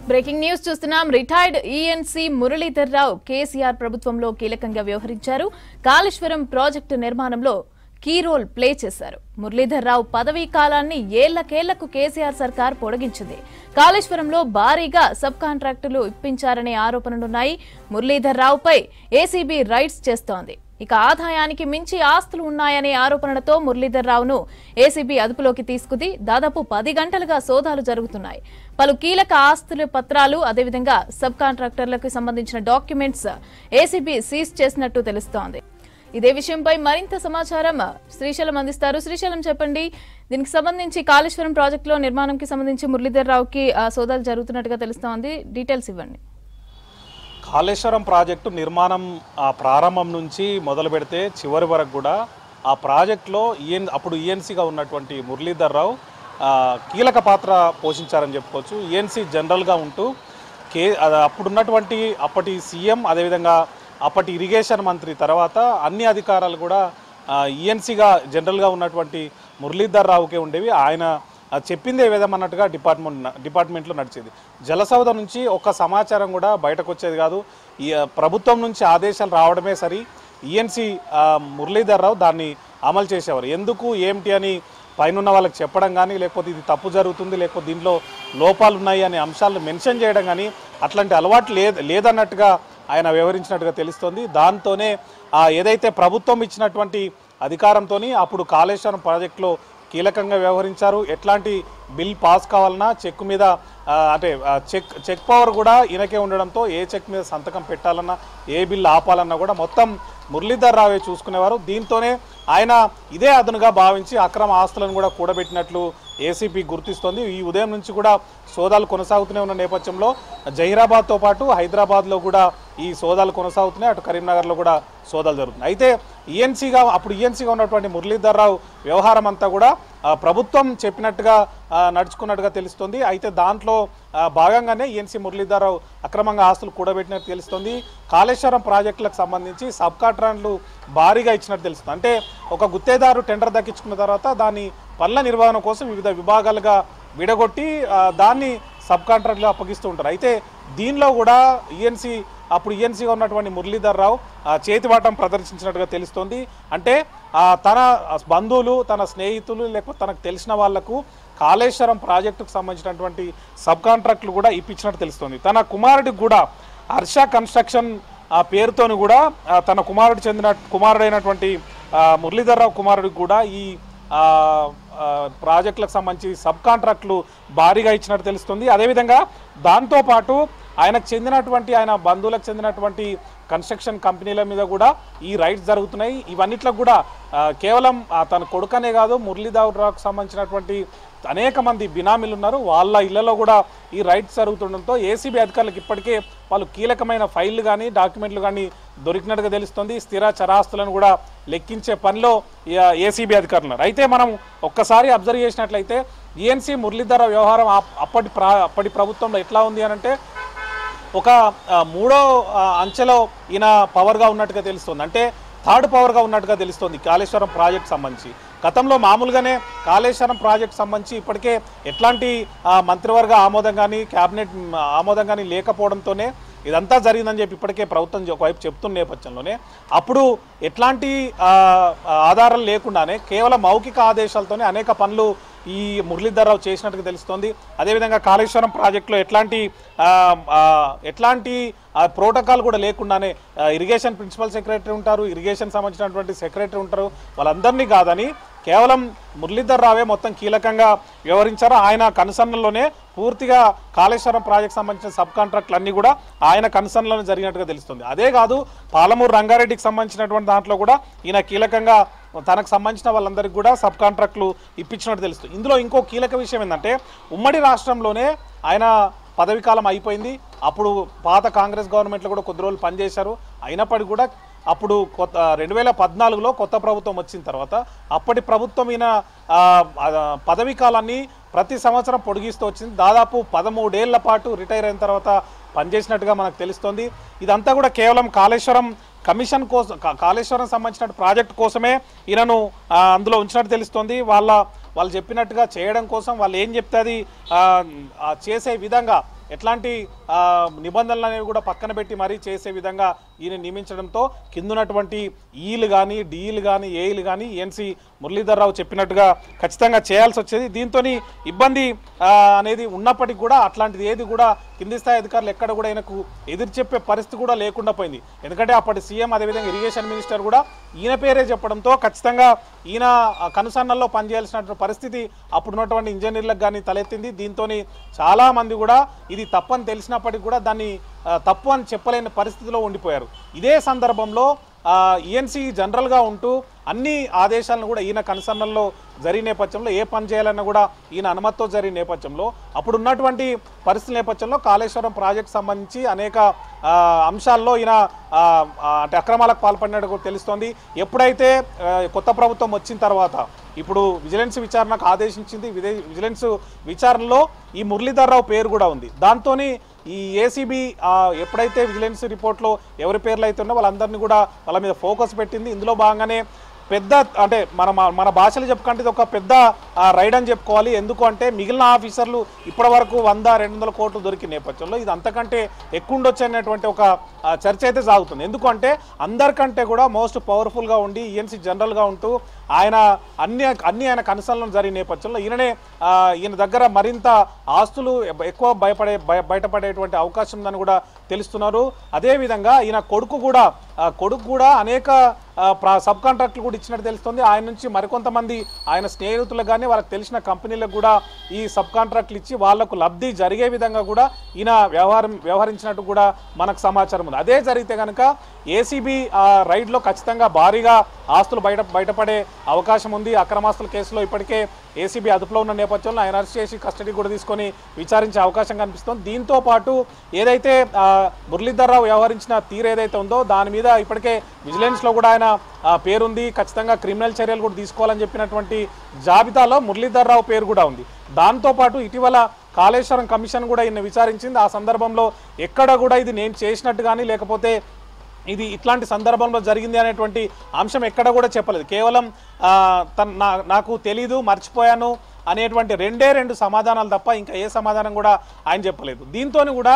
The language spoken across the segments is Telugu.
బ్రేకింగ్ న్యూస్ చూస్తున్నాం. రిటైర్డ్ ఈఎన్సీ మురళీధర్ రావు కేసీఆర్ ప్రభుత్వంలో కీలకంగా వ్యవహరించారు. కాళేశ్వరం ప్రాజెక్టు నిర్మాణంలో కీ రోల్ ప్లే చేశారు. మురళీధర్ రావు పదవీ కాలాన్ని ఏళ్లకేళ్లకు కేసీఆర్ సర్కార్ పొడిగించింది. కాళేశ్వరంలో భారీగా సబ్ కాంట్రాక్టులు ఇప్పించారనే ఆరోపణలున్నాయి. మురళీధర్ రావుపై ఏసీబీ రైడ్స్ చేస్తోంది. ఇక ఆదాయానికి మించి ఆస్తులు ఉన్నాయనే ఆరోపణలతో మురళీధర్ రావును ఏసీబీ అదుపులోకి తీసుకుంది. దాదాపు 10 గంటలుగా సోదాలు జరుగుతున్నాయి. పలు కీలక ఆస్తుల పత్రాలు అదేవిధంగా సబ్ కాంట్రాక్టర్లకు సంబంధించిన డాక్యుమెంట్స్ ఏసీబీ సీజ్ చేసినట్టు తెలుస్తోంది. ఇదే విషయంపై మరింత సమాచారం శ్రీశైలం అందిస్తారు. శ్రీశైలం, చెప్పండి. దీనికి సంబంధించి కాళేశ్వరం ప్రాజెక్టులో నిర్మాణంకి సంబంధించి మురళీధర్ రావుకి సోదాలు జరుగుతున్నట్టుగా తెలుస్తోంది. డీటెయిల్స్ ఇవ్వండి. కాళేశ్వరం ప్రాజెక్టు నిర్మాణం ప్రారంభం నుంచి మొదలు పెడితే చివరి వరకు కూడా ఆ ప్రాజెక్టులో అప్పుడు ఈఎన్సీగా ఉన్నటువంటి మురళీధర్ రావు కీలక పాత్ర పోషించారని చెప్పుకోవచ్చు. ఈఎన్సీ జనరల్గా ఉంటూ అప్పుడున్నటువంటి అప్పటి సీఎం అదేవిధంగా అప్పటి ఇరిగేషన్ మంత్రి తర్వాత అన్ని అధికారాలు కూడా ఈఎన్సీగా జనరల్గా ఉన్నటువంటి మురళీధర్ రావుకే ఉండేవి. ఆయన చెప్పిందే వేదమన్నట్టుగా డిపార్ట్మెంట్లో నడిచేది. జలసౌధ నుంచి ఒక్క సమాచారం కూడా బయటకు వచ్చేది కాదు. ఈ ప్రభుత్వం నుంచి ఆదేశాలు రావడమే సరి ఈఎన్సీ మురళీధర్ రావు దాన్ని అమలు చేసేవారు. ఎందుకు ఏమిటి అని పైన వాళ్ళకి చెప్పడం కానీ, లేకపోతే ఇది తప్పు జరుగుతుంది, లేకపోతే దీంట్లో లోపాలు ఉన్నాయి అనే అంశాలను మెన్షన్ చేయడం కానీ అట్లాంటి అలవాటు లేదన్నట్టుగా ఆయన వ్యవహరించినట్టుగా తెలుస్తోంది. దాంతోనే ఏదైతే ప్రభుత్వం ఇచ్చినటువంటి అధికారంతో అప్పుడు కాళేశ్వరం ప్రాజెక్టులో కీలకంగా వ్యవహరించారు. ఎట్లాంటి బిల్ పాస్ కావాలన్నా చెక్ మీద అంటే చెక్ పవర్ కూడా ఈయనకే ఉండడంతో ఏ చెక్ మీద సంతకం పెట్టాలన్నా ఏ బిల్ ఆపాలన్నా కూడా మొత్తం మురళీధర్ రావే చూసుకునేవారు. దీంతోనే ఆయన ఇదే అదనుగా భావించి అక్రమ ఆస్తులను కూడా కూడబెట్టినట్లు ఏసీపీ గుర్తిస్తోంది. ఈ ఉదయం నుంచి కూడా సోదాలు కొనసాగుతూనే ఉన్న నేపథ్యంలో జహీరాబాద్తో పాటు హైదరాబాద్లో కూడా ఈ సోదాలు కొనసాగుతున్నాయి. అటు కరీంనగర్లో కూడా సోదాలు జరుగుతున్నాయి. అయితే అప్పుడు ఈఎన్సీగా ఉన్నటువంటి మురళీధర్ రావు వ్యవహారం అంతా కూడా ప్రభుత్వం చెప్పినట్టుగా నడుచుకున్నట్టుగా తెలుస్తుంది. అయితే దాంట్లో భాగంగానే ఈఎన్సీ మురళీధర్ రావు అక్రమంగా ఆస్తులు కూడబెట్టినట్టు తెలుస్తుంది. కాళేశ్వరం ప్రాజెక్టులకు సంబంధించి సబ్ కాంట్రాక్టులు భారీగా ఇచ్చినట్టు తెలుస్తుంది. అంటే ఒక గుత్తేదారు టెండర్ దక్కించుకున్న తర్వాత దాని పనుల నిర్వహణ కోసం వివిధ విభాగాలుగా విడగొట్టి దాన్ని సబ్ కాంట్రాక్టులు అప్పగిస్తూ ఉంటారు. అయితే దీనిలో కూడా అప్పుడు ఈఎన్సీగా ఉన్నటువంటి మురళీధర్ రావు చేతివాటం ప్రదర్శించినట్టుగా తెలుస్తోంది. అంటే తన బంధువులు, తన స్నేహితులు, లేకపోతే తనకు తెలిసిన వాళ్లకు కాళేశ్వరం ప్రాజెక్టుకు సంబంధించినటువంటి సబ్ కాంట్రాక్టులు కూడా ఇప్పించినట్టు తెలుస్తోంది. తన కుమారుడికి కూడా హర్ష కన్స్ట్రక్షన్ పేరుతోని కూడా తన కుమారుడైనటువంటి మురళీధర్ రావు కుమారుడికి కూడా ఈ ప్రాజెక్టులకు సంబంధించి సబ్ కాంట్రాక్టులు భారీగా ఇచ్చినట్టు తెలుస్తుంది. అదేవిధంగా దాంతోపాటు ఆయన బంధువులకు చెందినటువంటి కన్స్ట్రక్షన్ కంపెనీల మీద కూడా ఈ రైట్స్ జరుగుతున్నాయి. ఇవన్నిట్లకు కూడా కేవలం తన కొడుకనే కాదు, మురళీధర్ రావుకు సంబంధించినటువంటి అనేక మంది బినామీలు ఉన్నారు. వాళ్ళ ఇళ్లలో కూడా ఈ రైట్స్ జరుగుతుండడంతో ఏసీబీ అధికారులకు ఇప్పటికే వాళ్ళు కీలకమైన ఫైళ్లు కానీ డాక్యుమెంట్లు కానీ దొరికినట్టుగా తెలుస్తుంది. స్థిర చరాస్తులను కూడా లెక్కించే పనిలో ఏసీబీ అధికారులు ఉన్నారు. అయితే మనం ఒక్కసారి అబ్జర్వ్ చేసినట్లయితే ఈఎన్సీ మురళీధర్ వ్యవహారం అప్పటి ప్రభుత్వంలో ఎట్లా ఉంది అని అంటే ఒక మూడో అంచెలో ఈయన పవర్గా ఉన్నట్టుగా తెలుస్తుంది. అంటే థర్డ్ పవర్గా ఉన్నట్టుగా తెలుస్తుంది కాళేశ్వరం ప్రాజెక్ట్ సంబంధించి. గతంలో మామూలుగానే కాళేశ్వరం ప్రాజెక్ట్ సంబంధించి ఇప్పటికే ఎట్లాంటి మంత్రివర్గ ఆమోదం కానీ క్యాబినెట్ ఆమోదం కానీ లేకపోవడంతోనే ఇదంతా జరిగిందని చెప్పి ఇప్పటికే ప్రభుత్వం ఒకవైపు చెప్తున్న నేపథ్యంలోనే అప్పుడు ఎట్లాంటి ఆధారాలు లేకుండానే కేవలం మౌఖిక ఆదేశాలతోనే అనేక పనులు ఈ మురళీధర్ రావు చేసినట్టుగా తెలుస్తోంది. అదేవిధంగా కాళేశ్వరం ప్రాజెక్టులో ఎట్లాంటి ప్రోటోకాల్ కూడా లేకుండానే ఇరిగేషన్ ప్రిన్సిపల్ సెక్రటరీ ఉంటారు, ఇరిగేషన్ సంబంధించినటువంటి సెక్రటరీ ఉంటారు, వాళ్ళందరినీ కాదని కేవలం మురళీధర్ రావే మొత్తం కీలకంగా వ్యవహరించారు. ఆయన కన్సర్న్లోనే పూర్తిగా కాళేశ్వరం ప్రాజెక్ట్ సంబంధించిన సబ్ కాంట్రాక్టులు అన్నీ కూడా ఆయన కన్సర్న్లోనే జరిగినట్టుగా తెలుస్తుంది. అదే కాదు పాలమూరు రంగారెడ్డికి సంబంధించినటువంటి దాంట్లో కూడా ఈయన కీలకంగా తనకు సంబంధించిన వాళ్ళందరికీ కూడా సబ్ కాంట్రాక్టులు ఇప్పించినట్టు తెలుస్తుంది. ఇందులో ఇంకో కీలక విషయం ఏంటంటే ఉమ్మడి రాష్ట్రంలోనే ఆయన పదవి కాలం అయిపోయింది. అప్పుడు పాత కాంగ్రెస్ గవర్నమెంట్లో కూడా కొద్ది రోజులు పనిచేశారు. అయినప్పటికీ కూడా అప్పుడు 2014లో కొత్త ప్రభుత్వం వచ్చిన తర్వాత అప్పటి ప్రభుత్వం ఈయన పదవీ కాలాన్ని ప్రతి సంవత్సరం పొడిగిస్తూ వచ్చింది. దాదాపు 13 ఏళ్ల పాటు రిటైర్ అయిన తర్వాత పనిచేసినట్టుగా మనకు తెలుస్తోంది. ఇదంతా కూడా కేవలం కాళేశ్వరం కమిషన్ కోసం, కాళేశ్వరం సంబంధించిన ప్రాజెక్ట్ కోసమే ఈయనను అందులో ఉంచినట్టు తెలుస్తోంది. వాళ్ళు చెప్పినట్టుగా చేయడం కోసం వాళ్ళు ఏం చెప్తే అది చేసే విధంగా ఎట్లాంటి నిబంధనలు అనేవి కూడా పక్కన పెట్టి మరీ చేసే విధంగా ఈయన నియమించడంతో కిందున్నటువంటి ఈలు కానీ డిఈలు కానీ ఏఈలు కానీ ఈఎన్సీ మురళీధర్ రావు చెప్పినట్టుగా ఖచ్చితంగా చేయాల్సి వచ్చేది. దీంతో ఇబ్బంది అనేది ఉన్నప్పటికీ కూడా అట్లాంటిది ఏది కూడా కింది స్థాయి అధికారులు ఎక్కడ కూడా ఆయనకు ఎదురు చెప్పే పరిస్థితి కూడా లేకుండా పోయింది. ఎందుకంటే అప్పటి సీఎం అదేవిధంగా ఇరిగేషన్ మినిస్టర్ కూడా ఈయన పేరే చెప్పడంతో ఖచ్చితంగా ఈయన కనుసన్నల్లో పనిచేయాల్సిన పరిస్థితి అప్పుడున్నటువంటి ఇంజనీర్లకు కానీ తలెత్తింది. దీంతో చాలామంది కూడా ఇది తప్పని తెలిసినప్పటికీ కూడా దాన్ని తప్పు అని చెప్పలేని పరిస్థితిలో ఉండిపోయారు. ఇదే సందర్భంలో ఈఎన్సీ జనరల్గా ఉంటూ అన్ని ఆదేశాలను కూడా ఈయన కనుసన్నల్లో జరిగిన నేపథ్యంలో ఏ పని చేయాలన్నా కూడా ఈయన అనుమతితో జరిగిన నేపథ్యంలో అప్పుడు ఉన్నటువంటి పరిస్థితుల నేపథ్యంలో కాళేశ్వరం ప్రాజెక్టు సంబంధించి అనేక అంశాల్లో ఈయన అంటే అక్రమాలకు పాల్పడినట్టు తెలుస్తోంది. ఎప్పుడైతే కొత్త ప్రభుత్వం వచ్చిన తర్వాత ఇప్పుడు విజిలెన్స్ విచారణకు ఆదేశించింది. విజిలెన్స్ విచారణలో ఈ మురళీధర్ రావు పేరు కూడా ఉంది. దాంతో ఈ ఏసీబీ ఎప్పుడైతే విజిలెన్స్ రిపోర్ట్లో ఎవరి పేర్లు అయితే ఉన్నా వాళ్ళందరినీ కూడా వాళ్ళ మీద ఫోకస్ పెట్టింది. ఇందులో భాగంగానే పెద్ద అంటే మన భాషలో చెప్పుకుంటే ఇది ఒక పెద్ద రైడ్ అని చెప్పుకోవాలి. ఎందుకు అంటే మిగిలిన ఆఫీసర్లు ఇప్పటి వరకు 100-200 కోట్లు దొరికిన నేపథ్యంలో ఇది అంతకంటే ఎక్కువ ఉండొచ్చు అనేటువంటి ఒక చర్చ అయితే సాగుతుంది. ఎందుకంటే అందరికంటే కూడా మోస్ట్ పవర్ఫుల్గా ఉండి ఈఎన్సీ జనరల్గా ఉంటూ ఆయన అన్ని ఆయన కన్సల్ట్ జరిగిన నేపథ్యంలో ఈయన దగ్గర మరింత ఆస్తులు ఎక్కువ బయటపడేటువంటి అవకాశం ఉందని కూడా తెలుస్తున్నారు. అదేవిధంగా ఈయన కొడుకు కూడా అనేక సబ్ కాంట్రాక్ట్లు కూడా ఇచ్చినట్టు తెలుస్తుంది. ఆయన నుంచి మరికొంతమంది ఆయన స్నేహితులకు కానీ వాళ్ళకి తెలిసిన కంపెనీలకు కూడా ఈ సబ్ కాంట్రాక్ట్లు ఇచ్చి వాళ్లకు లబ్ధి జరిగే విధంగా కూడా ఈయన వ్యవహరించినట్టు కూడా మనకు సమాచారం ఉంది. అదే జరిగితే కనుక ఏసీబీ రైడ్లో ఖచ్చితంగా భారీగా ఆస్తులు బయటపడే అవకాశం ఉంది. అక్రమాస్తుల కేసులో ఇప్పటికే ఏసీబీ అదుపులో ఉన్న నేపథ్యంలో ఆయన అరెస్ట్ చేసి కస్టడీ కూడా తీసుకొని విచారించే అవకాశం కనిపిస్తుంది. దీంతో పాటు ఏదైతే మురళీధర్ రావు వ్యవహరించిన తీరు ఏదైతే ఉందో దాని మీద ఇప్పటికే విజిలెన్స్లో కూడా ఆయన పేరుంది. ఖచ్చితంగా క్రిమినల్ చర్యలు కూడా తీసుకోవాలని చెప్పినటువంటి జాబితాలో మురళీధర్ రావు పేరు కూడా ఉంది. దాంతోపాటు ఇటీవల కాళేశ్వరం కమిషన్ కూడా ఈయన విచారించింది. ఆ సందర్భంలో ఎక్కడ కూడా ఇది నేను చేసినట్టు కానీ లేకపోతే ఇది ఇట్లాంటి సందర్భంలో జరిగింది అనేటువంటి అంశం ఎక్కడ కూడా చెప్పలేదు. కేవలం నాకు తెలీదు, మర్చిపోయాను అనేటువంటి రెండు సమాధానాలు తప్ప ఇంకా ఏ సమాధానం కూడా ఆయన చెప్పలేదు. దీంతో కూడా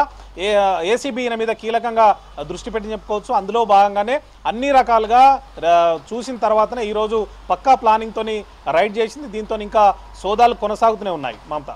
ఏసీబీ ఈయన మీద కీలకంగా దృష్టి పెట్టి చెప్పుకోవచ్చు. అందులో భాగంగానే అన్ని రకాలుగా చూసిన తర్వాతనే ఈరోజు పక్కా ప్లానింగ్తోని రైడ్ చేసింది. దీంతో ఇంకా సోదాలు కొనసాగుతూనే ఉన్నాయి. మమతా.